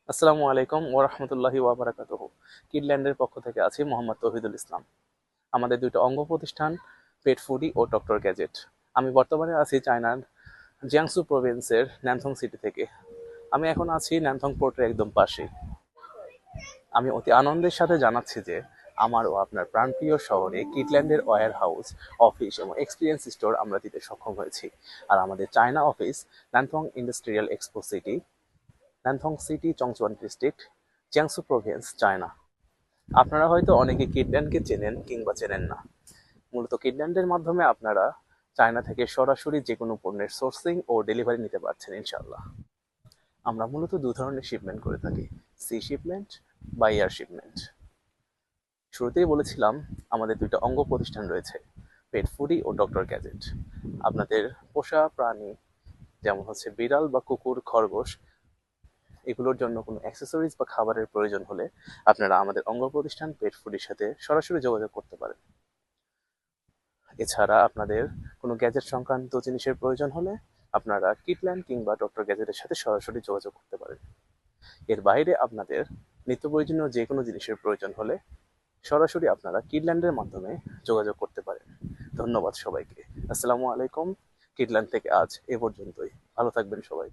আসসালামু আলাইকুম ওয়া রাহমাতুল্লাহি ওয়া বারাকাতুহু। কিডল্যান্ডের পক্ষ থেকে আছি মোহাম্মদ তৌহিদুল ইসলাম। আমাদের দুটো অঙ্গ প্রতিষ্ঠান পেট ফুডি ও ডক্টর গ্যাজেট। আমি বর্তমানে আছি চায়নার জিয়াংসু প্রভিন্সের ন্যানথং সিটি থেকে। আমি এখন আছি ন্যানথং পোর্টের একদম পাশে। আমি অতি আনন্দের সাথে জানাচ্ছি যে আমার ও আপনার প্রাণপ্রিয় শহরে কিডল্যান্ডের ওয়্যার হাউস, অফিস এবং এক্সপিরিয়েন্স স্টোর আমরা দিতে সক্ষম হয়েছি। আর আমাদের China office Nantong industrial expo city, Nantong city, Chongchuan district, Jiangsu province, China. আপনারা হয়তো অনেকে কিডল্যান্ডকে চেনেন কিংবা চেনেন না। মূলত কিডল্যান্ডের মাধ্যমে আপনারা চায়না থেকে সরাসরি যে কোনো পণ্যের সোর্সিং ও ডেলিভারি নিতে পারছেন ইনশাআল্লাহ। আমরা মূলত দু ধরনের শিপমেন্ট করে থাকি, সি শিপমেন্ট বা এয়ার শিপমেন্ট। শুরুতেই বলেছিলাম আমাদের দুইটা অঙ্গ প্রতিষ্ঠান রয়েছে, পেট ফুডি ও ডক্টর গ্যাজেট। আপনাদের পোষা প্রাণী যেমন হচ্ছে বিড়াল বা কুকুর, খরগোশ, এগুলোর জন্য কোনো অ্যাক্সেসরিজ বা খাবারের প্রয়োজন হলে আপনারা আমাদের অঙ্গ প্রতিষ্ঠান পেট ফুডির সাথে সরাসরি যোগাযোগ করতে পারেন। এছাড়া আপনাদের কোনো গ্যাজেট সংক্রান্ত জিনিসের প্রয়োজন হলে আপনারা কিডল্যান্ড কিংবা ডক্টর গ্যাজেটের সাথে সরাসরি যোগাযোগ করতে পারেন। এর বাইরে আপনাদের নিত্য প্রয়োজনীয় যে কোনো জিনিসের প্রয়োজন হলে সরাসরি আপনারা কিডল্যান্ডের মাধ্যমে যোগাযোগ করতে পারেন। ধন্যবাদ সবাইকে। আসসালামু আলাইকুম। কিডল্যান্ড থেকে আজ এ পর্যন্তই। ভালো থাকবেন সবাই।